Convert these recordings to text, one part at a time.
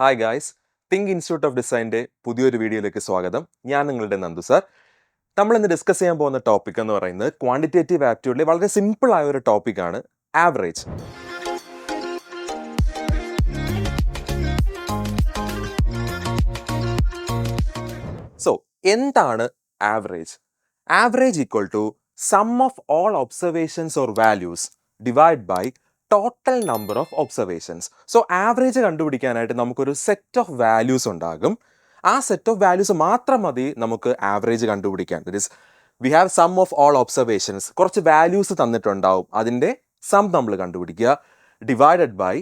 Hi guys, Think Institute of ഡിസൈൻ്റെ പുതിയൊരു വീഡിയോയിലേക്ക് സ്വാഗതം. ഞാൻ നിങ്ങളുടെ നന്ദു സാർ. നമ്മൾ ഇന്ന് ഡിസ്കസ് ചെയ്യാൻ പോകുന്ന ടോപ്പിക് എന്ന് പറയുന്നത് ക്വാണ്ടിറ്റേറ്റീവ് ആപ്റ്റിറ്റ്യൂഡിലെ വളരെ സിമ്പിൾ ആയ ഒരു ടോപ്പിക്കാണ് ആവറേജ്. സോ എന്താണ് average? Average equal to sum of all observations or values divide by total number of observations. So average കണ്ടുപിടിക്കാനായിട്ട് നമുക്കൊരു സെറ്റ് ഓഫ് വാല്യൂസ് ഉണ്ടാകും. ആ സെറ്റ് ഓഫ് വാല്യൂസ് മാത്രം മതി നമുക്ക് ആവറേജ് കണ്ടുപിടിക്കാൻ. That is we have sum of all observations, കുറച്ച് values തന്നിട്ടുണ്ടാവും, അതിൻ്റെ സം നമ്മൾ കണ്ടുപിടിക്കുക, ഡിവൈഡഡ് ബൈ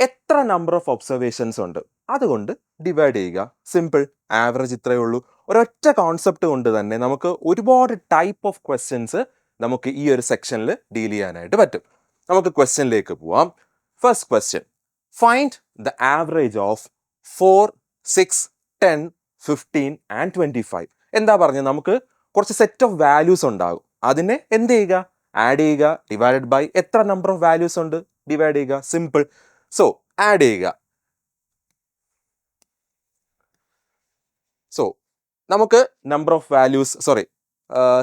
എത്ര നമ്പർ ഓഫ് ഒബ്സർവേഷൻസ് ഉണ്ട് അതുകൊണ്ട് ഡിവൈഡ് ചെയ്യുക. സിമ്പിൾ. ആവറേജ് ഇത്രയേ ഉള്ളൂ. ഒരൊറ്റ കോൺസെപ്റ്റ് കൊണ്ട് തന്നെ നമുക്ക് ഒരുപാട് ടൈപ്പ് ഓഫ് ക്വസ്റ്റ്യൻസ് നമുക്ക് ഈ ഒരു സെക്ഷനിൽ ഡീൽ ചെയ്യാനായിട്ട് പറ്റും. നമുക്ക് ക്വസ്റ്റ്യനിലേക്ക് പോവാം. First question, find the average of 4, 6, 10, 15 and 25. എന്താ പറഞ്ഞത്? നമുക്ക് കുറച്ച് സെറ്റ് ഓഫ് വാല്യൂസ് ഉണ്ടാകും, അതിനെ എന്ത് ചെയ്യുക? ആഡ് ചെയ്യുക, ഡിവൈഡഡ് ബൈ എത്ര നമ്പർ ഓഫ് വാല്യൂസ് ഉണ്ട് ഡിവൈഡ് ചെയ്യുക. സിമ്പിൾ. സോ ആഡ് ചെയ്യുക. സോ നമുക്ക് number of values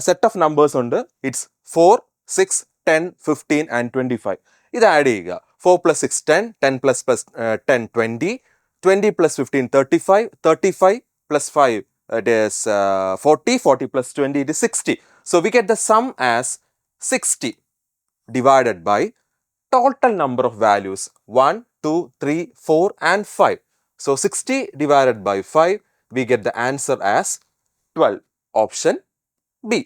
set of numbers ഉണ്ട്. It's 4, 6, 10, 15 and 25. ഇത് ആഡ് ചെയ്യുക. 4 + 6 10, 10 + 10 20, 20 + 15 35, 35 + 5 it is 40, 40 + 20 it is 60. So we get the sum as 60 divided by total number of values 1, 2, 3, 4 and 5. So 60 divided by 5, we get the answer as 12. Option B.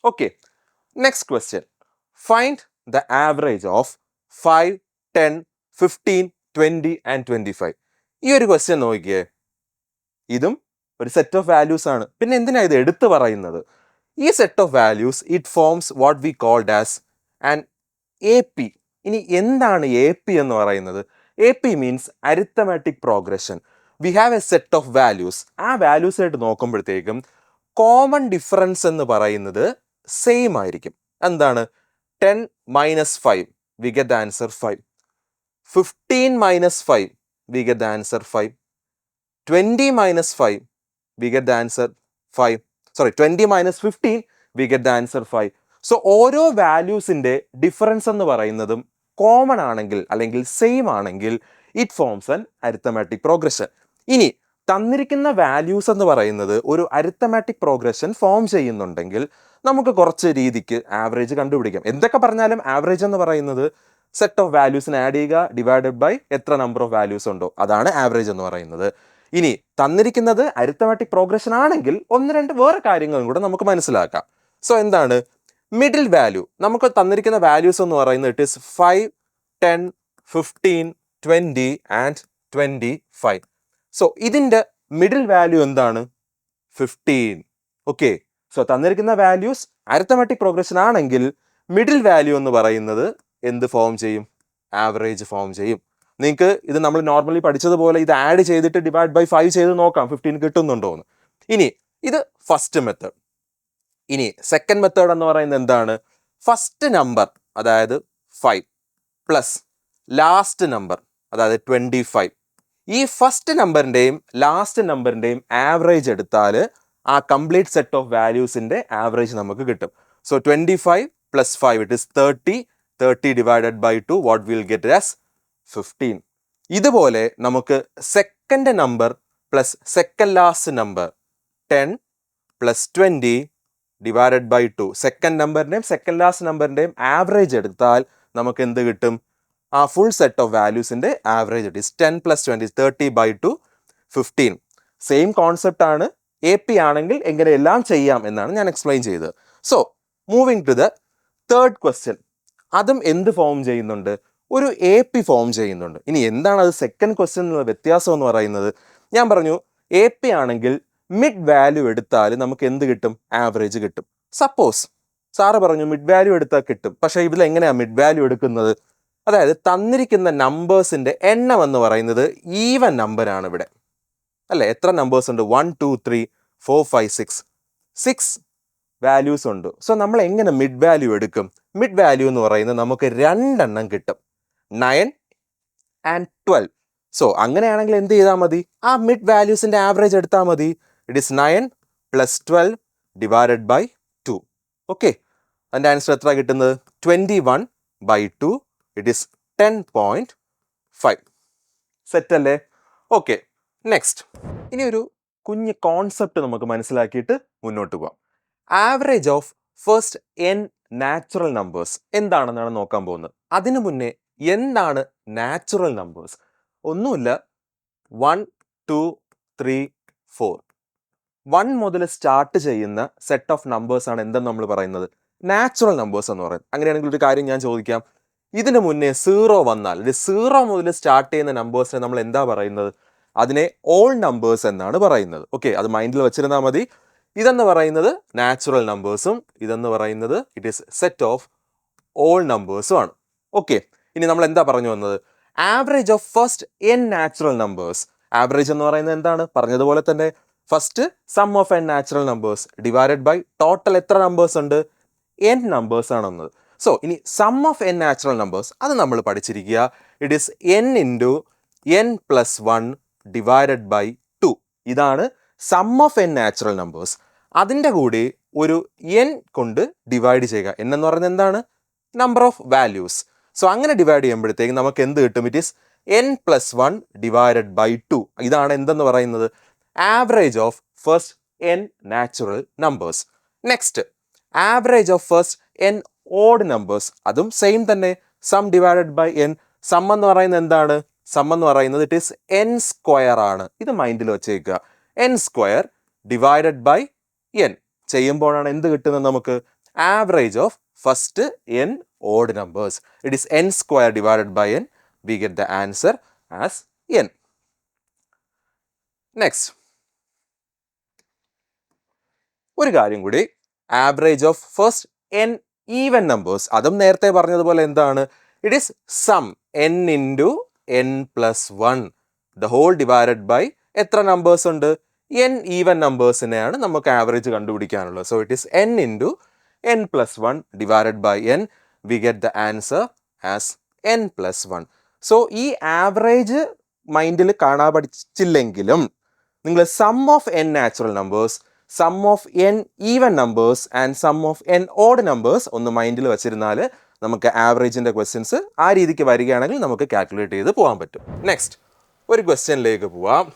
Okay. Next question. Find the average of 5, 10, 15, 20 and 25. ഈ ഒരു question നോക്കിയേ. ഇതും ഒരു set of values ആണ്. പിന്നെ എന്തിനാ ഇത് എടുത്തു പറയുന്നത്? ഈ set of values it forms what we called as an A P. ഇനി എന്താണ് എ പി എന്ന് പറയുന്നത്? A P means arithmetic progression. We have a set of values. ആ വാല്യൂസ് ആയിട്ട് നോക്കുമ്പോഴത്തേക്കും കോമൺ ഡിഫറൻസ് എന്ന് പറയുന്നത് സെയിം ആയിരിക്കും. എന്താണ്? 10 - 5 we get the answer 5. 15 - 5 we get the answer 5. 20 - 5 we get the answer 5. 20 - 15 we get the answer 5. So ഓരോ വാല്യൂസിൻ്റെ difference എന്ന് പറയുന്നതും കോമൺ ആണെങ്കിൽ അല്ലെങ്കിൽ സെയിം ആണെങ്കിൽ it forms an arithmetic progression. ഇനി തന്നിരിക്കുന്ന വാല്യൂസ് എന്ന് പറയുന്നത് ഒരു അരിത്തമാറ്റിക് പ്രോഗ്രഷൻ ഫോം ചെയ്യുന്നുണ്ടെങ്കിൽ നമുക്ക് കുറച്ച് രീതിക്ക് ആവറേജ് കണ്ടുപിടിക്കാം. എന്തൊക്കെ പറഞ്ഞാലും ആവറേജ് എന്ന് പറയുന്നത് സെറ്റ് ഓഫ് വാല്യൂസിന് ആഡ് ചെയ്യുക, ഡിവൈഡഡ് ബൈ എത്ര നമ്പർ ഓഫ് വാല്യൂസ് ഉണ്ടോ അതാണ് ആവറേജ് എന്ന് പറയുന്നത്. ഇനി തന്നിരിക്കുന്നത് അരിത്തമാറ്റിക് പ്രോഗ്രഷൻ ആണെങ്കിൽ ഒന്ന് രണ്ട് വേറെ കാര്യങ്ങളും കൂടെ നമുക്ക് മനസ്സിലാക്കാം. സോ എന്താണ് മിഡിൽ വാല്യൂ? നമുക്ക് തന്നിരിക്കുന്ന വാല്യൂസ് എന്ന് പറയുന്നത് ഇറ്റ് ഈസ് 5, 10, 15, 20 ആൻഡ് 25. സോ ഇതിൻ്റെ മിഡിൽ വാല്യൂ എന്താണ്? 15. ഓക്കെ. സോ തന്നിരിക്കുന്ന വാല്യൂസ് അരിത്തമാറ്റിക് പ്രോഗ്രഷൻ ആണെങ്കിൽ മിഡിൽ വാല്യൂ എന്ന് പറയുന്നത് എന്ത് ഫോം ചെയ്യും? ആവറേജ് ഫോം ചെയ്യും. നിങ്ങൾക്ക് ഇത് നമ്മൾ നോർമലി പഠിച്ചതുപോലെ ഇത് ആഡ് ചെയ്തിട്ട് ഡിവൈഡ് ബൈ 5 ചെയ്ത് നോക്കാം 15 കിട്ടുന്നുണ്ടോ എന്ന്. ഇനി ഇത് ഫസ്റ്റ് മെത്തേഡ്. ഇനി സെക്കൻഡ് മെത്തേഡ് എന്ന് പറയുന്നത് എന്താണ്? ഫസ്റ്റ് നമ്പർ അതായത് 5 പ്ലസ് ലാസ്റ്റ് നമ്പർ അതായത് 25. ഈ ഫസ്റ്റ് നമ്പറിൻ്റെയും ലാസ്റ്റ് നമ്പറിൻ്റെയും ആവറേജ് എടുത്താൽ ആ കംപ്ലീറ്റ് സെറ്റ് ഓഫ് വാല്യൂസിൻ്റെ ആവറേജ് നമുക്ക് കിട്ടും. So 25 + 5 it is 30. 30 divided by 2 what will get as 15. ഇതുപോലെ നമുക്ക് second number plus second last number 10 + 20 divided by 2 second നമ്പറിൻ്റെയും സെക്കൻഡ് ലാസ്റ്റ് നമ്പറിൻ്റെയും ആവറേജ് എടുത്താൽ നമുക്ക് എന്ത് കിട്ടും? ആ ഫുൾ സെറ്റ് ഓഫ് വാല്യൂസിൻ്റെ average it is 10 + 20 30 by 2 15. Same concept ആണ്. എ പി ആണെങ്കിൽ എങ്ങനെ എല്ലാം ചെയ്യാം എന്നാണ് ഞാൻ എക്സ്പ്ലെയിൻ ചെയ്തത്. So moving to the third question. അതും എന്ത് ഫോം ചെയ്യുന്നുണ്ട്? ഒരു എ പി ഫോം ചെയ്യുന്നുണ്ട്. ഇനി എന്താണ് അത് സെക്കൻഡ് ക്വസ്റ്റ്യനിലുള്ള വ്യത്യാസം എന്ന് പറയുന്നത്? ഞാൻ പറഞ്ഞു എ പി ആണെങ്കിൽ മിഡ് വാല്യൂ എടുത്താൽ നമുക്ക് എന്ത് കിട്ടും? ആവറേജ് കിട്ടും. സപ്പോസ് സാറ് പറഞ്ഞു മിഡ് വാല്യൂ എടുത്താൽ കിട്ടും. പക്ഷേ ഇതിൽ എങ്ങനെയാണ് മിഡ് വാല്യൂ എടുക്കുന്നത്? അതായത് തന്നിരിക്കുന്ന നമ്പേഴ്സിൻ്റെ എണ്ണം എന്ന് പറയുന്നത് ഈവൻ നമ്പറാണ് ഇവിടെ, അല്ലേ? എത്ര നമ്പേഴ്സ് ഉണ്ട്? 1, 2, 3, 4, 5, 6. 6 വാല്യൂസ് ഉണ്ട്. സോ നമ്മൾ എങ്ങനെ മിഡ് വാല്യൂ എടുക്കും? മിഡ് വാല്യൂ എന്ന് പറയുന്നത് നമുക്ക് 2 എണ്ണം കിട്ടും, 9 and 12. സോ അങ്ങനെയാണെങ്കിൽ എന്ത് ചെയ്താൽ മതി? ആ മിഡ് വാല്യൂസിന്റെ ആവറേജ് എടുത്താൽ മതി. It is 9 + 12 divided by 2. Okay, അതിൻ്റെ ആൻസർ എത്ര കിട്ടുന്നത്? 21/2. It is 10.5. സെറ്റ് അല്ലേ? Okay, next. ഇനി ഒരു കുഞ്ഞ് കോൺസെപ്റ്റ് നമുക്ക് മനസ്സിലാക്കിയിട്ട് മുന്നോട്ട് പോകാം. Average of first n natural numbers എന്താണെന്നാണ് നോക്കാൻ പോകുന്നത്. അതിനു മുന്നേ എന്താണ് നാച്ചുറൽ നമ്പേഴ്സ്? ഒന്നുമില്ല, 1 2 3 4 1 മുതൽ സ്റ്റാർട്ട് ചെയ്യുന്ന സെറ്റ് ഓഫ് നമ്പേഴ്സ് ആണ് എന്തെന്ന് നമ്മൾ പറയുന്നത്? നാച്ചുറൽ നമ്പേഴ്സ് എന്ന് പറയുന്നത്. അങ്ങനെയാണെങ്കിൽ ഒരു കാര്യം ഞാൻ ചോദിക്കാം, ഇതിനു മുന്നേ 0 വന്നാൽ, 0 മുതൽ സ്റ്റാർട്ട് ചെയ്യുന്ന നമ്പേഴ്സിനെ നമ്മൾ എന്താ പറയുന്നത്? അതിനെ ഓൾ നമ്പേഴ്സ് എന്നാണ് പറയുന്നത്. ഓക്കെ, അത് മൈൻഡിൽ വെച്ചിരുന്നാൽ മതി. ഇതെന്ന് പറയുന്നത് നാച്ചുറൽ നമ്പേഴ്സും ഇതെന്ന് പറയുന്നത് it is set of all നമ്പേഴ്സും ആണ്. ഓക്കെ, ഇനി നമ്മൾ എന്താ പറഞ്ഞു വന്നത്? Average of first n natural numbers. Average എന്ന് പറയുന്നത് എന്താണ്? പറഞ്ഞതുപോലെ തന്നെ first sum of n natural numbers divided by total എത്ര നമ്പേഴ്സ് ഉണ്ട്? n നമ്പേഴ്സ് ആണ് വന്നത്. സോ ഇനി sum of n natural numbers അത് നമ്മൾ പഠിച്ചിരിക്കുക. It is n into n + 1 divided by 2. ഇതാണ് sum of n natural numbers. അതിൻ്റെ കൂടെ ഒരു n കൊണ്ട് ഡിവൈഡ് ചെയ്യുക. n എന്ന് പറയുന്നത് എന്താണ്? Number of values. സോ അങ്ങനെ ഡിവൈഡ് ചെയ്യുമ്പോഴത്തേക്ക് നമുക്ക് എന്ത് കിട്ടും? It is n + 1 divided by 2. ഇതാണ് എന്തെന്ന് പറയുന്നത്? Average of first n natural numbers. Next, average of first n odd numbers. അതും സെയിം തന്നെ, sum divided by n. Sum എന്ന് പറയുന്നത് എന്താണ്? സം എന്ന് പറയുന്നത് ഇറ്റ് ഈസ് n² ആണ്. ഇത് മൈൻഡിൽ വെച്ചേക്കുക. n² ഡിവൈഡഡ് ബൈ n ചെയ്യുമ്പോഴാണ് എന്ത് കിട്ടുന്നത് നമുക്ക്? Average of first n odd numbers. It is n² divided by n. We get the answer as n. Next, ഒരു കാര്യം കൂടി, average of first n even numbers. അതും നേരത്തെ പറഞ്ഞതുപോലെ എന്താണ്? It is sum n into n + 1 the whole divided by എത്ര numbers ഉണ്ട്? n even നമ്പേഴ്സിനെയാണ് നമുക്ക് ആവറേജ് കണ്ടുപിടിക്കാനുള്ളത്. So it is n into n + 1 divided by n. We get the answer as n + 1. So ഈ ആവറേജ് മൈൻഡിൽ കാണാൻ പഠിച്ചില്ലെങ്കിലും നിങ്ങൾ sum of n natural numbers, sum of n even numbers and sum of n odd numbers ഒന്ന് മൈൻഡിൽ വെച്ചിരുന്നാൽ നമുക്ക് ആവറേജിൻ്റെ questions ആ രീതിക്ക് വരികയാണെങ്കിൽ നമുക്ക് കാൽക്കുലേറ്റ് ചെയ്ത് പോകാൻ പറ്റും. നെക്സ്റ്റ്, ഒരു ക്വസ്റ്റ്യനിലേക്ക് പോവാം.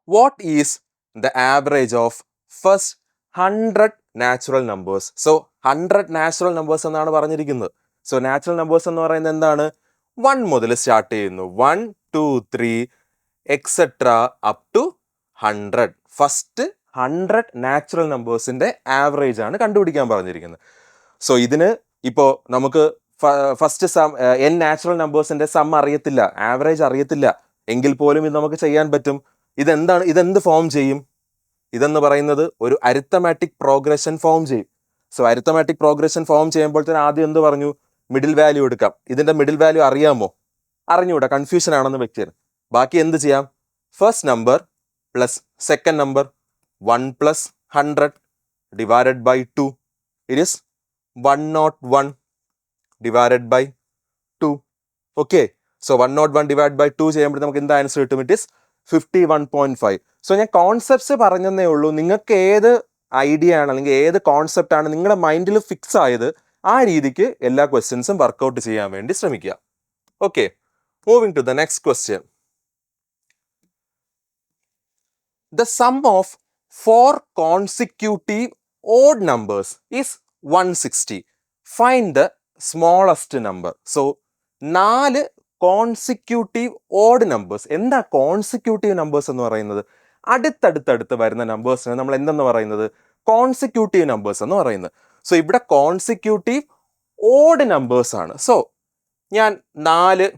What is the average of first 100 natural numbers? So 100 natural numbers എന്നാണ് പറഞ്ഞിരിക്കുന്നത്. സോ നാച്ചുറൽ നമ്പേഴ്സ് എന്ന് പറയുന്നത് എന്താണ്? 1 മുതൽ സ്റ്റാർട്ട് ചെയ്യുന്നു. 1 2 3 et cetera up to 100. First 100 natural നമ്പേഴ്സിൻ്റെ ആവറേജ് ആണ് കണ്ടുപിടിക്കാൻ പറഞ്ഞിരിക്കുന്നത്. സോ ഇതിന് ഇപ്പോൾ നമുക്ക് ഫസ്റ്റ് സം n നാച്ചുറൽ നമ്പേഴ്സിൻ്റെ സം അറിയത്തില്ല, ആവറേജ് അറിയത്തില്ല, എങ്കിൽ പോലും ഇത് നമുക്ക് ചെയ്യാൻ പറ്റും. ഇതെന്താണ്? ഇതെന്ത് ഫോം ചെയ്യും? ഇതെന്ന് പറയുന്നത് ഒരു അരിത്തമാറ്റിക് പ്രോഗ്രഷൻ ഫോം ചെയ്യും. സോ അരിത്തമാറ്റിക് പ്രോഗ്രഷൻ ഫോം ചെയ്യുമ്പോൾ തന്നെ ആദ്യം എന്ത് പറഞ്ഞു? മിഡിൽ വാല്യൂ എടുക്കാം. ഇതിൻ്റെ മിഡിൽ വാല്യൂ അറിയാമോ? അറിഞ്ഞൂടാ, കൺഫ്യൂഷൻ ആണെന്ന് വ്യക്തിയാണ്. ബാക്കി എന്ത് ചെയ്യാം? First number plus second number 1 + 100 divided by 2. It is 101 divided by 2. Okay, so 101 divide by 2 ചെയ്യുമ്പോൾ നമുക്ക് എന്താ ആൻസർ കിട്ടും? It is 51.5. സോ ഞാൻ കോൺസെപ്റ്റ്സ് പറഞ്ഞതേ ഉള്ളൂ. നിങ്ങൾക്ക് ഏത് ഐഡിയ ആണ് അല്ലെങ്കിൽ ഏത് കോൺസെപ്റ്റ് ആണ് നിങ്ങളുടെ മൈൻഡിൽ ഫിക്സ് ആയത് ആ രീതിക്ക് എല്ലാ ക്വസ്റ്റ്യൻസും വർക്കൗട്ട് ചെയ്യാൻ വേണ്ടി ശ്രമിക്കുക. Okay, moving to the next question. The sum of 4 consecutive odd numbers is 160. Find the smallest number. So 4 consecutive odd numbers. എന്താ കോൺസിക്യൂട്ടീവ് നമ്പേഴ്സ് എന്ന് പറയുന്നത്? അടുത്തടുത്തടുത്ത് വരുന്ന നമ്പേഴ്സിനെ നമ്മൾ എന്തെന്ന് പറയുന്നത്? കോൺസിക്യൂട്ടീവ് നമ്പേഴ്സ് എന്ന് പറയുന്നത്. സോ ഇവിടെ കോൺസിക്യൂട്ടീവ് ഓഡ് നമ്പേഴ്സ് ആണ്. സോ ഞാൻ 4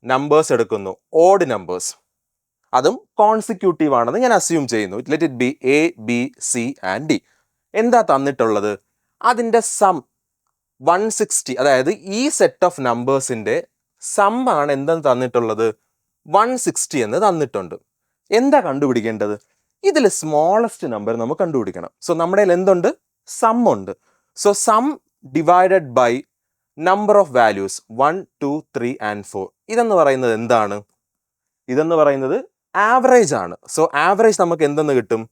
നമ്പേഴ്സ് എടുക്കുന്നു, ഓഡ് നമ്പേഴ്സ്, അതും കോൺസിക്യൂട്ടീവ് ആണെന്ന് ഞാൻ അസ്യൂം ചെയ്യുന്നു. Let it be A B C and D. എന്താ തന്നിട്ടുള്ളത്? അതിൻ്റെ സം 160. അതായത് ഈ സെറ്റ് ഓഫ് നമ്പേഴ്സിൻ്റെ സം ആണ് എന്തെന്ന് തന്നിട്ടുള്ളത്? 160 എന്ന് തന്നിട്ടുണ്ട്. എന്താ കണ്ടുപിടിക്കേണ്ടത്? ഇതിൽ സ്മോളസ്റ്റ് നമ്പർ നമുക്ക് കണ്ടുപിടിക്കണം. സോ നമ്മുടെ കയ്യിൽ എന്തുണ്ട്? സം ഉണ്ട്. So sum divided by number of values 1 2 3 and 4. ഇതെന്ന് പറയുന്നത് എന്താണ്? ഇതെന്ന് പറയുന്നത് ആവറേജ് ആണ്. സോ ആവറേജ് നമുക്ക് എന്തെന്ന് കിട്ടും?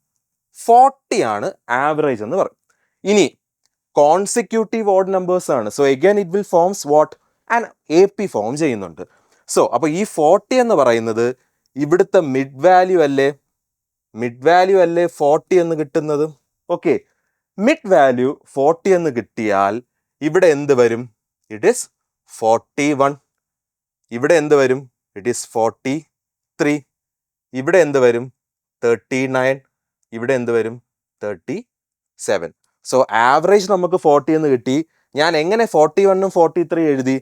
40 ആണ് ആവറേജ് എന്ന് പറയും. ഇനി കോൺസിക്യൂട്ടീവ് ഓഡ് നമ്പേഴ്സ് ആണ്. So again it will forms what? An AP form ചെയ്യുന്നുണ്ട്. സോ അപ്പോൾ ഈ 40 എന്ന് പറയുന്നത് ഇവിടുത്തെ മിഡ് വാല്യൂ അല്ലേ? മിഡ് വാല്യൂ അല്ലേ 40 എന്ന് കിട്ടുന്നത്? ഓക്കെ, മിഡ് വാല്യൂ 40 എന്ന് കിട്ടിയാൽ ഇവിടെ എന്ത് വരും? It is 41. ഇവിടെ എന്ത് വരും? It is 43. ഇവിടെ എന്ത് വരും? 39. ഇവിടെ എന്ത് വരും? 37. സോ ആവറേജ് നമുക്ക് 40 എന്ന് കിട്ടി. ഞാൻ എങ്ങനെ 41ഉം 43 എഴുതി?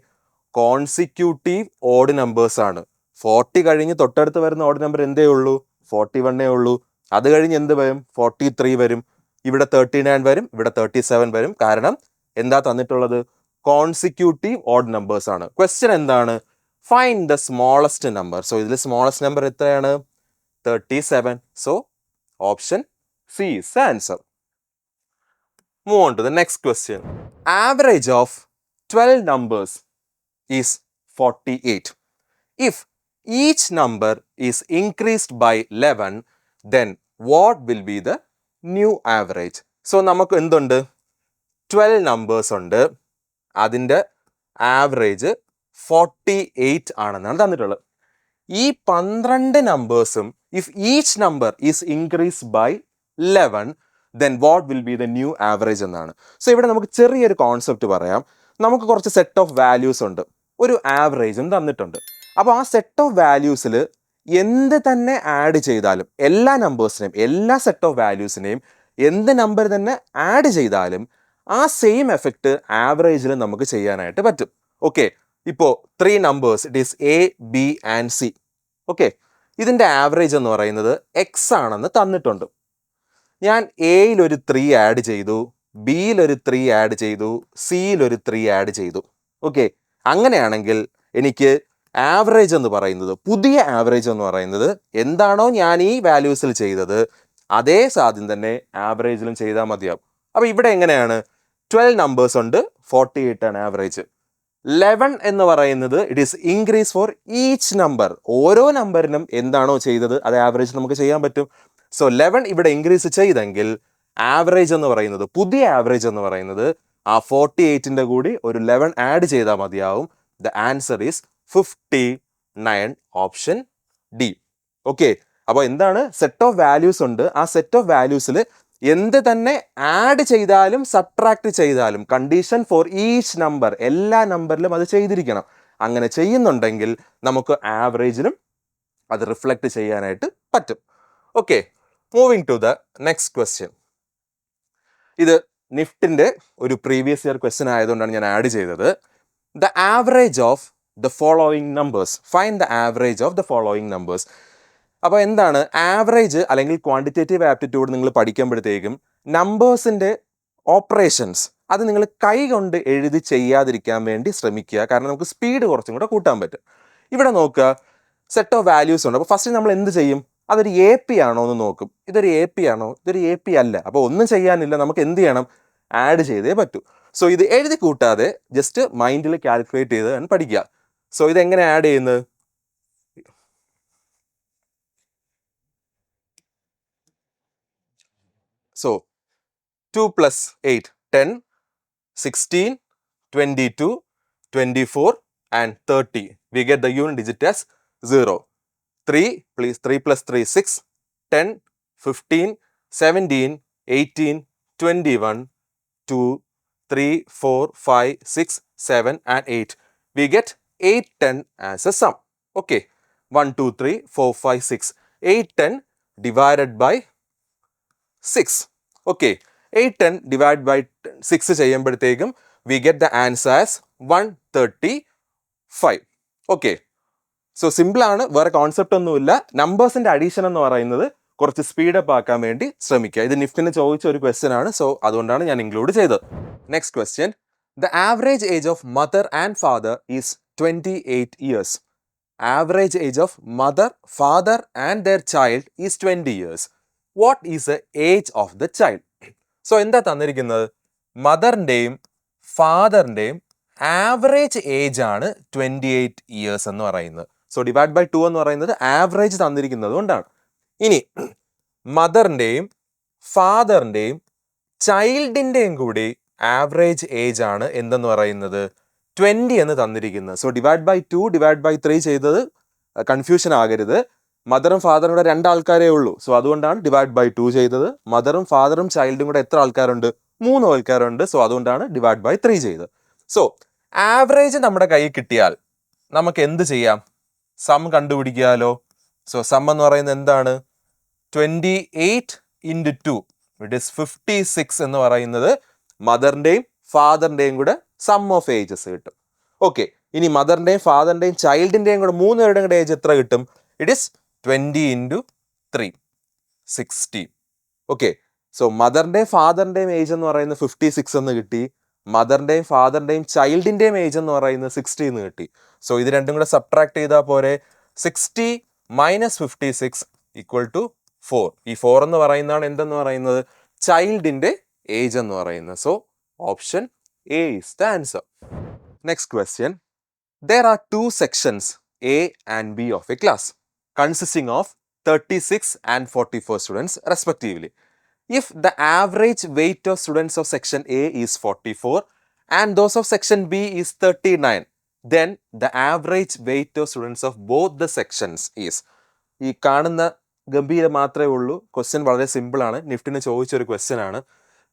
കോൺസിക്യൂട്ടീവ് ഓഡ് നമ്പേഴ്സ് ആണ്. 40 കഴിഞ്ഞ് തൊട്ടടുത്ത് വരുന്ന ഓഡ് നമ്പർ എന്തേ ഉള്ളൂ? 41 ഉള്ളൂ. അത് കഴിഞ്ഞ് എന്ത് വരും? 43 വരും. ഇവിടെ 39 വരും. ഇവിടെ 37 വരും. കാരണം എന്താ തന്നിട്ടുള്ളത്? കോൺസിക്യൂട്ടീവ് ഓഡ് നമ്പേഴ്സ് ആണ്. ക്വസ്റ്റ്യൻ എന്താണ്? Find the smallest number. So ഇതിൽ സ്മോളസ്റ്റ് നമ്പർ എത്രയാണ്? 37. So option C is the answer. Move on to the next question. Average of 12 numbers is 48. If each number is increased by 11, then what will be the new average? So നമുക്ക് എന്തുണ്ട്? 12 numbers ഉണ്ട്. അതിൻ്റെ average 48 ആണെന്നാണ് തന്നിട്ടുള്ളത്. ഈ 12 നമ്പേഴ്സും if each number is increase by 11, then what will be the new average എന്നാണ്. So ഇവിടെ നമുക്ക് ചെറിയൊരു കോൺസെപ്റ്റ് പറയാം. നമുക്ക് കുറച്ച് സെറ്റ് ഓഫ് വാല്യൂസ് ഉണ്ട്, ഒരു ആവറേജും തന്നിട്ടുണ്ട്. അപ്പോൾ ആ സെറ്റ് ഓഫ് വാല്യൂസിൽ എന്ത് തന്നെ ആഡ് ചെയ്താലും, എല്ലാ നമ്പേഴ്സിനെയും, എല്ലാ സെറ്റ് ഓഫ് വാല്യൂസിനെയും എന്ത് നമ്പർ തന്നെ ആഡ് ചെയ്താലും ആ സെയിം എഫക്റ്റ് ആവറേജിൽ നമുക്ക് ചെയ്യാനായിട്ട് പറ്റും. ഓക്കെ, ഇപ്പോൾ 3 numbers, it is A, B and C. Okay, ഇതിൻ്റെ ആവറേജ് എന്ന് പറയുന്നത് X ആണെന്ന് തന്നിട്ടുണ്ട്. ഞാൻ എയിൽ ഒരു 3 ആഡ് ചെയ്തു, ബിയിൽ ഒരു 3 ആഡ് ചെയ്തു, സിയിൽ ഒരു 3 ആഡ് ചെയ്തു. ഓക്കെ, അങ്ങനെയാണെങ്കിൽ എനിക്ക് ആവറേജ് എന്ന് പറയുന്നത്, പുതിയ ആവറേജ് എന്ന് പറയുന്നത് എന്താണോ ഞാൻ ഈ വാല്യൂസിൽ ചെയ്തത് അതേ സാധ്യം തന്നെ ആവറേജിലും ചെയ്താൽ മതിയാവും. അപ്പോൾ ഇവിടെ എങ്ങനെയാണ്? 12 നമ്പേഴ്സ് ഉണ്ട്, 48 ആണ് ആവറേജ്. 11 എന്ന് പറയുന്നത് it is increase for each number. ഓരോ നമ്പറിനും എന്താണോ ചെയ്തത് അത് ആവറേജ് നമുക്ക് ചെയ്യാൻ പറ്റും. സോ 11 ഇവിടെ ഇൻക്രീസ് ചെയ്തെങ്കിൽ ആവറേജ് എന്ന് പറയുന്നത്, പുതിയ ആവറേജ് എന്ന് പറയുന്നത് ആ 48ൻ്റെ കൂടി ഒരു 11 ആഡ് ചെയ്താൽ മതിയാവും. The answer is 59, option D. Okay, അപ്പോൾ എന്താണ്? സെറ്റ് ഓഫ് വാല്യൂസ് ഉണ്ട്. ആ സെറ്റ് ഓഫ് വാല്യൂസിൽ എന്ത് തന്നെ ആഡ് ചെയ്താലും സബ്ട്രാക്ട് ചെയ്താലും കണ്ടീഷൻ ഫോർ ഈച്ച് നമ്പർ, എല്ലാ നമ്പറിലും അത് ചെയ്തിരിക്കണം. അങ്ങനെ ചെയ്യുന്നുണ്ടെങ്കിൽ നമുക്ക് ആവറേജിലും അത് റിഫ്ലക്റ്റ് ചെയ്യാനായിട്ട് പറ്റും. Okay, moving to the next question. ഇത് നിഫ്റ്റിൻ്റെ ഒരു പ്രീവിയസ് ഇയർ ക്വസ്റ്റ്യൻ ആയതുകൊണ്ടാണ് ഞാൻ ആഡ് ചെയ്തത്. The average of the following numbers. Find the average of the following numbers. അപ്പോൾ എന്താണ് ആവറേജ് അല്ലെങ്കിൽ ക്വാണ്ടിറ്റേറ്റീവ് ആപ്റ്റിറ്റ്യൂഡ് നിങ്ങൾ പഠിക്കുമ്പോഴത്തേക്കും നമ്പേഴ്സിൻ്റെ ഓപ്പറേഷൻസ് അത് നിങ്ങൾ കൈ കൊണ്ട് എഴുതി ചെയ്യാതിരിക്കാൻ വേണ്ടി ശ്രമിക്കുക. കാരണം നമുക്ക് സ്പീഡ് കുറച്ചും കൂടെ കൂട്ടാൻ പറ്റും. ഇവിടെ നോക്കുക, സെറ്റ് ഓഫ് വാല്യൂസ് ഉണ്ട്. അപ്പോൾ ഫസ്റ്റ് നമ്മൾ എന്ത് ചെയ്യും? അതൊരു AP ആണോ എന്ന് നോക്കും. ഇതൊരു AP ആണോ? ഇതൊരു AP അല്ല. അപ്പോൾ ഒന്നും ചെയ്യാനില്ല, നമുക്ക് എന്ത് ചെയ്യണം? ആഡ് ചെയ്തേ പറ്റൂ. സോ ഇത് എഴുതി കൂട്ടാതെ ജസ്റ്റ് മൈൻഡിൽ കാൽക്കുലേറ്റ് ചെയ്ത് പഠിക്കുക. സോ ഇതെങ്ങനെ ആഡ് ചെയ്യുന്നത്? So 2 plus 8, 10, 16, 22, 24 and 30. We get the unit digit as 0. 3 plus 3, 6, 10, 15, 17, 18, 21, 2, 3, 4, 5, 6, 7 and 8. We get 8, 10 as a sum. Okay, 1, 2, 3, 4, 5, 6. 8, 10 divided by 6. Okay, 8, 10 divided by 6 ചെയ്യുമ്പോഴത്തേക്കും we get the answer as 135. Okay, so സിമ്പിളാണ്, വേറെ concept ഒന്നുമില്ല. നമ്പേഴ്സിൻ്റെ addition എന്ന് പറയുന്നത് കുറച്ച് speed up ആക്കാൻ വേണ്ടി ശ്രമിക്കുക. ഇത് നിഫ്റ്റിന് ചോദിച്ച ഒരു ക്വസ്റ്റ്യൻ ആണ്. സോ അതുകൊണ്ടാണ് ഞാൻ ഇൻക്ലൂഡ് ചെയ്തത്. Next question. The average age of mother and father is 28 years. Average age of mother, father and their child is 20 years. What is the age of the child? So എന്താ തന്നിരിക്കുന്നത്? മദറിൻ്റെയും ഫാദറിൻ്റെയും average age ആണ് 28 years എന്ന് പറയുന്നത്. So divide by 2 എന്ന് പറയുന്നത് average തന്നിരിക്കുന്നത് കൊണ്ടാണ്. ഇനി മദറിൻ്റെയും ഫാദറിൻ്റെയും ചൈൽഡിൻ്റെയും കൂടി ആവറേജ് ഏജ് ആണ് എന്തെന്ന് പറയുന്നത് 20 എന്ന് തന്നിരിക്കുന്നത്. So divide by 2 divide by 3 ചെയ്തത് കൺഫ്യൂഷൻ ആകരുത്. മദറും ഫാദറും കൂടെ 2 ആൾക്കാരേ ഉള്ളൂ. സോ അതുകൊണ്ടാണ് ഡിവൈഡ് ബൈ 2 ചെയ്തത്. മദറും ഫാദറും ചൈൽഡും കൂടെ എത്ര ആൾക്കാരുണ്ട്? 3 ആൾക്കാരുണ്ട്. സോ അതുകൊണ്ടാണ് ഡിവൈഡ് ബൈ 3 ചെയ്തത്. സോ ആവറേജ് നമ്മുടെ കയ്യിൽ കിട്ടിയാൽ നമുക്ക് എന്ത് ചെയ്യാം? സം കണ്ടുപിടിക്കാലോ. സോ സം എന്ന് പറയുന്നത് എന്താണ്? 28 into 2 ഇറ്റ് ഈസ് 56 എന്ന് പറയുന്നത് മദറിൻ്റെയും ഫാദറിൻ്റെയും കൂടെ സം ഓഫ് ഏജസ് കിട്ടും. ഓക്കെ, ഇനി മദറിൻ്റെയും ഫാദറിൻ്റെയും ചൈൽഡിൻ്റെയും കൂടെ 3 പേരുടെയും കൂടെ ഏജ് എത്ര കിട്ടും? It is 20 into 3 60. Okay, so മദറിൻ്റെയും ഫാദറിൻ്റെയും ഏജ് എന്ന് പറയുന്നത് 56 എന്ന് കിട്ടി. മദറിൻ്റെയും ഫാദറിൻ്റെയും ചൈൽഡിൻ്റെയും ഏജ് എന്ന് പറയുന്നത് 60 എന്ന് കിട്ടി. സോ ഇത് രണ്ടും കൂടെ സബ്ട്രാക്ട് ചെയ്താൽ പോരെ? 60 മൈനസ് 56 ഈക്വൽ ടു 4. ഈ 4 എന്ന് പറയുന്നതാണ് എന്തെന്ന് പറയുന്നത്? ചൈൽഡിൻ്റെ ഏജ് എന്ന് പറയുന്നത്. So option A is the answer. Next question. There are 2 sections A and B of a class consisting of 36 and 44 students respectively. If the average weight of students of section A is 44 and those of section B is 39, then the average weight of students of both the sections is. ഈ കാണുന്ന ഗംഭീരം മാത്രമേ ഉള്ളൂ. Question വളരെ സിമ്പിളാണ്. നിഫ്റ്റിന് ചോദിച്ചൊരു question ആണ്.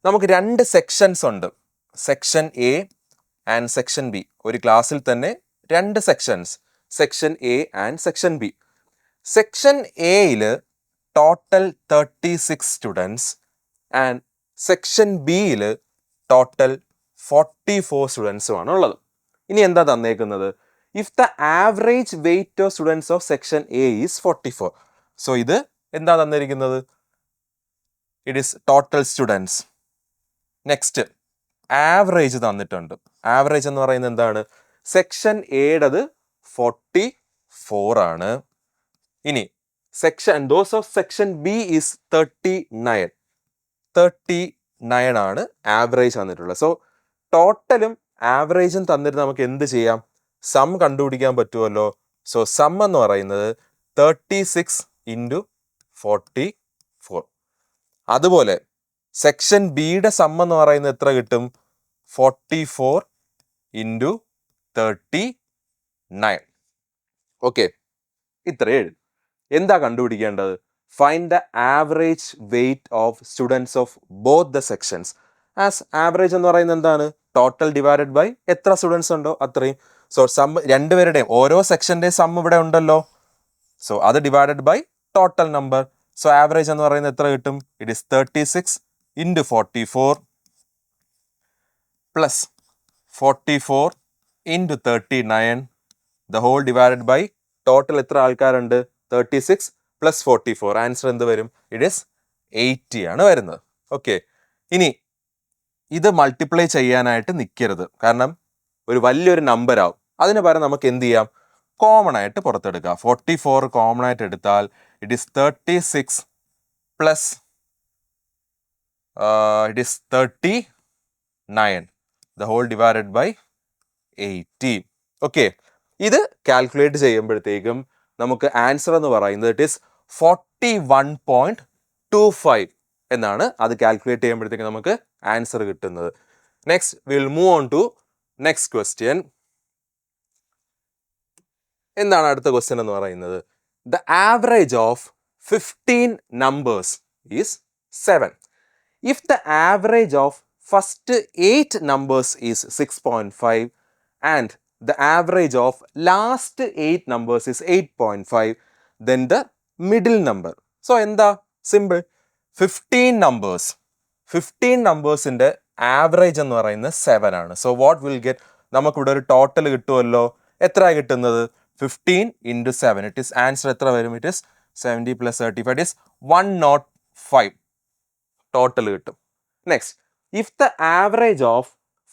നമുക്ക് 2 സെക്ഷൻസ് ഉണ്ട്, section A and section B. ഒരു ക്ലാസ്സിൽ തന്നെ 2 sections, section A and section B. Section എയിൽ ടോട്ടൽ 36 സ്റ്റുഡൻസ് ആൻഡ് സെക്ഷൻ ബിയിൽ ടോട്ടൽ 44 സ്റ്റുഡൻസുമാണ് ഉള്ളത്. ഇനി എന്താ തന്നേക്കുന്നത്? If the average weight of students of section A is 44. So ഇത് എന്താ തന്നിരിക്കുന്നത്? It is total students. Next average തന്നിട്ടുണ്ട്. ആവറേജ് എന്ന് പറയുന്നത് എന്താണ്? സെക്ഷൻ എയുടേത് 44 ആണ്. ഇനി section those of section B is 39 ആണ് ആവറേജ് തന്നിട്ടുള്ളത്. സോ ടോട്ടലും ആവറേജും തന്നിട്ട് നമുക്ക് എന്ത് ചെയ്യാം? സം കണ്ടുപിടിക്കാൻ പറ്റുമല്ലോ. സോ സം എന്ന് പറയുന്നത് 36 into 44. അതുപോലെ സെക്ഷൻ ബിയുടെ സം എന്ന് പറയുന്നത് എത്ര കിട്ടും? 44 into 39. ഓക്കെ, ഇത്രയേ എഴുതും. എന്താ കണ്ടുപിടിക്കേണ്ടത്? Find the average weight of students of both the sections. As average എന്ന് പറയുന്നത് എന്താണ്? ടോട്ടൽ ഡിവൈഡഡ് ബൈ എത്ര സ്റ്റുഡൻസ് ഉണ്ടോ അത്രയും. സോ സം രണ്ടുപേരുടെയും ഓരോ സെക്ഷൻ്റെയും സം ഇവിടെ ഉണ്ടല്ലോ. സോ അത് divided by total number. So average എന്ന് പറയുന്നത് എത്ര കിട്ടും? It is 36 into 44 plus 44 into 39 the whole divided by total എത്ര ആൾക്കാരുണ്ട്? 36 plus 44. ആൻസർ എന്ത് വരും? ഇറ്റ് ഈസ് 80 ആണ് വരുന്നത്. ഓക്കെ, ഇനി ഇത് മൾട്ടിപ്ലൈ ചെയ്യാനായിട്ട് നിൽക്കരുത്, കാരണം ഒരു വലിയൊരു നമ്പർ ആവും. അതിന് പകരം നമുക്ക് എന്ത് ചെയ്യാം? കോമൺ ആയിട്ട് പുറത്തെടുക്കാം. 44 കോമൺ ആയിട്ട് എടുത്താൽ it is 36 plus it is 39 the whole divided by 80. Okay, ഇത് കാൽക്കുലേറ്റ് ചെയ്യുമ്പോഴത്തേക്കും നമുക്ക് ആൻസർ എന്ന് പറയുന്നത് ഇറ്റ് ഈസ് 41.25 എന്നാണ്. അത് കാൽക്കുലേറ്റ് ചെയ്യുമ്പോഴത്തേക്കും നമുക്ക് ആൻസർ കിട്ടുന്നത്. Next will move on to next question. എന്താണ് അടുത്ത ക്വസ്റ്റ്യൻ എന്ന് പറയുന്നത്? The average of 15 numbers is 7. If the average of first 8 numbers is 6.5 and the average of last 8 numbers is 8.5, then the middle number. So എന്താ? Simple. 15 നമ്പേഴ്സിൻ്റെ average എന്ന് പറയുന്നത് 7 ആണ്. So what will get? നമുക്കിവിടെ ഒരു total കിട്ടുമല്ലോ. എത്ര കിട്ടുന്നത്? 15 into 7. It is answer എത്ര വരും? It is 70 plus 35. It is 105 total കിട്ടും. Next, if the average of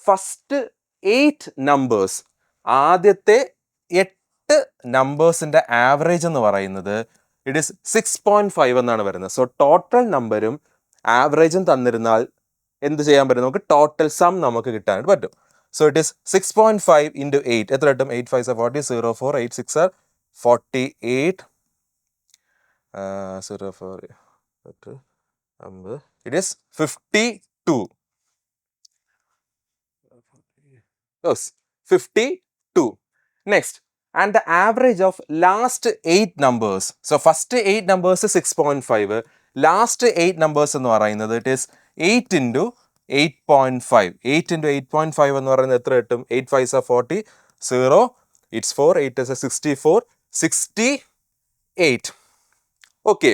first 8 numbers, ആദ്യത്തെ 8 നമ്പേഴ്സിൻ്റെ ആവറേജ് എന്ന് പറയുന്നത് ഇറ്റ് ഈസ് 6.5 എന്നാണ് വരുന്നത്. സോ ടോട്ടൽ നമ്പരും ആവറേജും തന്നിരുന്നാൽ എന്ത് ചെയ്യാൻ പറ്റും? നമുക്ക് ടോട്ടൽ സം നമുക്ക് കിട്ടാനായിട്ട് പറ്റും. So it is 6.5 into 8. എത്ര കിട്ടും? 8 5 40 0 4 8 6 48 0 4 it is 52. Yes, 52. Next, and the average of last 8 numbers. So first 8 numbers 6.5. Last 8 numbers എന്ന് പറയുന്നത് it is 8 into 8.5. 8 into 8.5 എന്ന് പറയുന്നത് എത്ര കിട്ടും? 8 5s are 40. 0. It's 4. 8 is 64. 68. Okay,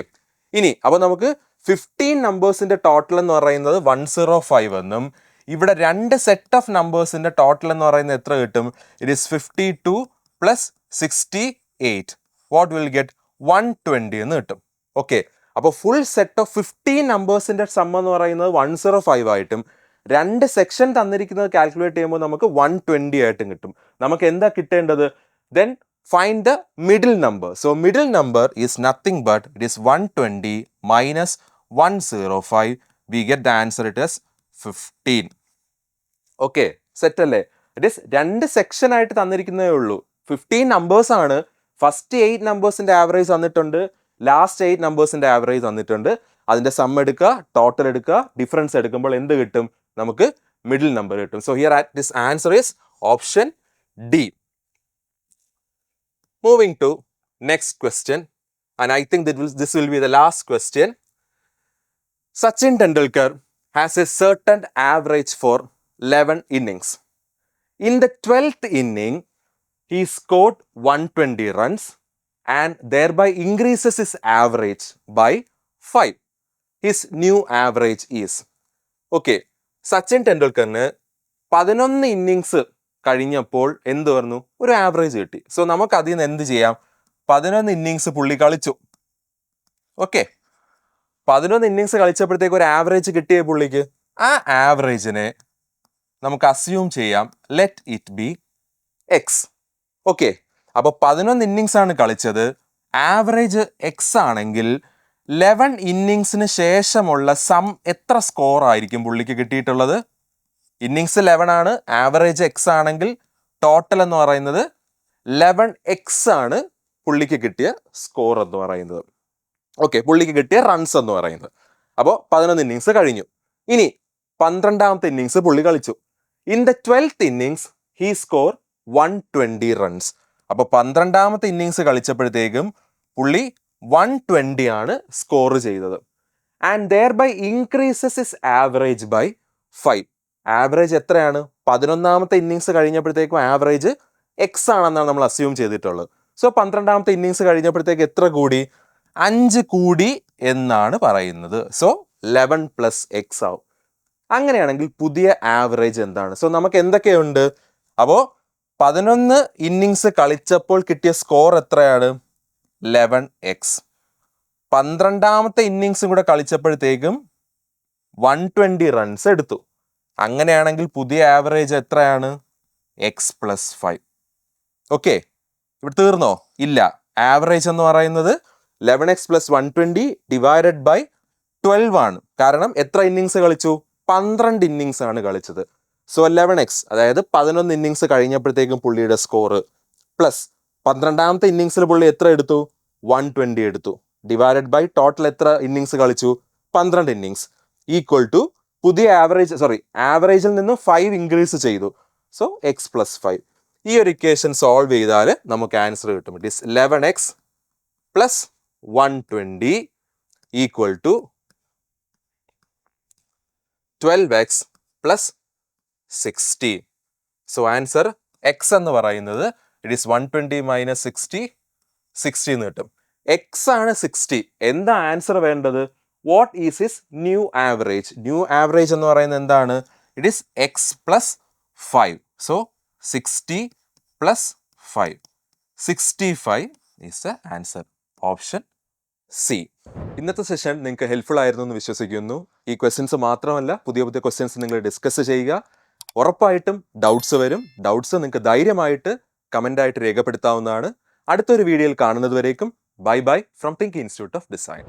ഇനി അപ്പോൾ നമുക്ക് 15 നമ്പേഴ്സിൻ്റെ ടോട്ടൽ എന്ന് പറയുന്നത് 105 എന്നും ഇവിടെ രണ്ട് സെറ്റ് ഓഫ് നമ്പേഴ്സിൻ്റെ ടോട്ടൽ എന്ന് പറയുന്നത് എത്ര കിട്ടും? It is 52 plus 68. What will get? 120 എന്ന് കിട്ടും. ഓക്കെ, അപ്പോൾ ഫുൾ സെറ്റ് ഓഫ് 15 നമ്പേഴ്സിൻ്റെ സം എന്ന് പറയുന്നത് 105 ആയിട്ടും രണ്ട് സെക്ഷൻ തന്നിരിക്കുന്നത് കാൽക്കുലേറ്റ് ചെയ്യുമ്പോൾ നമുക്ക് 120 ആയിട്ടും കിട്ടും. നമുക്ക് എന്താ കിട്ടേണ്ടത്? Then find the middle number. So middle number is nothing but it is 120 minus 105. We get the answer, it is 15. Okay, set അല്ലേ? It is രണ്ട് സെക്ഷൻ ആയിട്ട് തന്നിരിക്കുന്നേ ഉള്ളൂ. 15 നമ്പേഴ്സ് ആണ്. ഫസ്റ്റ് 8 നമ്പേഴ്സിൻ്റെ ആവറേജ് തന്നിട്ടുണ്ട്, ലാസ്റ്റ് 8 നമ്പേഴ്സിൻ്റെ ആവറേജ് തന്നിട്ടുണ്ട്. അതിൻ്റെ സം എടുക്കുക, total എടുക്കുക, ഡിഫറൻസ് എടുക്കുമ്പോൾ എന്ത് കിട്ടും? നമുക്ക് മിഡിൽ നമ്പർ കിട്ടും. So here this answer is option D. Moving to next question, and I think this will be the last question. Sachin Tendulkar has a certain average for 11 innings. In the 12th inning, he scored 120 runs and thereby increases his average by 5. His new average is. Okay, Sachin Tendulkarന് 11 innings കഴിഞ്ഞപ്പോൾ എന്ത് പറഞ്ഞു? ഒരു average കിട്ടി. So നമുക്ക് അതിൽ നിന്ന് എന്ത് ചെയ്യാം? 11 ഇന്നിങ്സ് പുള്ളി കളിച്ചു. ഓക്കെ, 11 ഇന്നിങ്സ് കളിച്ചപ്പോഴത്തേക്ക് ഒരു ആവറേജ് കിട്ടിയ പുള്ളിക്ക്. ആ ആവറേജിനെ നമുക്ക് അസ്യൂം ചെയ്യാം, let it be X. Okay, അപ്പോൾ 11 ഇന്നിങ്സ് ആണ് കളിച്ചത്, ആവറേജ് എക്സ് ആണെങ്കിൽ 11 ഇന്നിങ്സിന് ശേഷമുള്ള സം എത്ര സ്കോർ ആയിരിക്കും പുള്ളിക്ക് കിട്ടിയിട്ടുള്ളത്? ഇന്നിങ്സ് 11 ആണ്, ആവറേജ് എക്സ് ആണെങ്കിൽ ടോട്ടൽ എന്ന് പറയുന്നത് 11x ആണ് പുള്ളിക്ക് കിട്ടിയ സ്കോർ എന്ന് പറയുന്നത്. ഓക്കെ, പുള്ളിക്ക് കിട്ടിയ റൺസ് എന്ന് പറയുന്നത്. അപ്പോൾ 11 ഇന്നിങ്സ് കഴിഞ്ഞു. ഇനി 12ാമത്തെ ഇന്നിങ്സ് പുള്ളി കളിച്ചു. In the 12th innings he score 120 runs. അപ്പോൾ 12ാമത്തെ ഇന്നിങ്സ് കളിച്ചപ്പോഴത്തേക്കും പുള്ളി 120 ആണ് സ്കോർ ചെയ്തത്. And thereby increases is average by 5. Average എത്രയാണ്? 11ാമത്തെ ഇന്നിങ്സ് കഴിഞ്ഞപ്പോഴത്തേക്കും ആവറേജ് എക്സ് ആണെന്നാണ് നമ്മൾ അസ്യൂം ചെയ്തിട്ടുള്ളത്. സോ 12ാമത്തെ ഇന്നിങ്സ് കഴിഞ്ഞപ്പോഴത്തേക്ക് എത്ര കൂടി? 5 കൂടി എന്നാണ് പറയുന്നത്. സോ 11 പ്ലസ് എക്സ് ആവും. അങ്ങനെയാണെങ്കിൽ പുതിയ ആവറേജ് എന്താണ്? സോ നമുക്ക് എന്തൊക്കെയുണ്ട്? അപ്പോൾ 11 ഇന്നിങ്സ് കളിച്ചപ്പോൾ കിട്ടിയ സ്കോർ എത്രയാണ്? 11x. 12ാമത്തെ ഇന്നിങ്സും കൂടെ കളിച്ചപ്പോഴത്തേക്കും 120 റൺസ് എടുത്തു. അങ്ങനെയാണെങ്കിൽ പുതിയ ആവറേജ് എത്രയാണ്? X plus 5. ഓക്കെ, ഇവിടെ തീർന്നോ? ഇല്ല. ആവറേജ് എന്ന് പറയുന്നത് 11x പ്ലസ് 120 ഡിവൈഡഡ് ബൈ 12 ആണ്. കാരണം എത്ര ഇന്നിങ്സ് കളിച്ചു? 12 ഇന്നിങ്സ് ആണ് കളിച്ചത്. സോ 11x, അതായത് 11 ഇന്നിങ്സ് കഴിഞ്ഞപ്പോഴത്തേക്കും പുള്ളിയുടെ സ്കോർ പ്ലസ് 12ാമത്തെ ഇന്നിങ്സിൽ പുള്ളി എത്ര എടുത്തു? 120 എടുത്തു. ഡിവൈഡഡ് ബൈ ടോട്ടൽ എത്ര ഇന്നിങ്സ് കളിച്ചു? 12 ഇന്നിങ്സ് ഈക്വൽ ടു പുതിയ ആവറേജിൽ നിന്ന് 5 ഇൻക്രീസ് ചെയ്തു. So x plus 5. ഈ ഒരു ഇക്വേഷൻ സോൾവ് ചെയ്താൽ നമുക്ക് ആൻസർ കിട്ടും. It is 11x plus 120 equal to 12x plus 60. So answer x എന്ന് പറയുന്നത് ഇറ്റ് ഈസ് 120 മൈനസ് 60 എന്ന് കിട്ടും. എക്സ് ആണ് 60. എന്താ ആൻസർ വേണ്ടത്? What is his new average? New average എന്ന് പറയുന്നത് എന്താണ്? It is X plus 5. So 60 plus 5. 65 is the answer. Option C. ഇന്നത്തെ സെഷൻ നിങ്ങൾക്ക് ഹെൽപ്ഫുൾ ആയിരുന്നു എന്ന് വിശ്വസിക്കുന്നു. ഈ ക്വസ്റ്റ്യൻസ് മാത്രമല്ല, പുതിയ പുതിയ ക്വസ്റ്റ്യൻസ് നിങ്ങൾ ഡിസ്കസ് ചെയ്യുക. ഉറപ്പായിട്ടും ഡൗട്ട്സ് വരും. ഡൗട്ട്സ് നിങ്ങൾക്ക് ധൈര്യമായിട്ട് കമൻ്റായിട്ട് രേഖപ്പെടുത്താവുന്നതാണ്. അടുത്തൊരു വീഡിയോയിൽ കാണുന്നത് വരേക്കും bye bye from think Institute of design.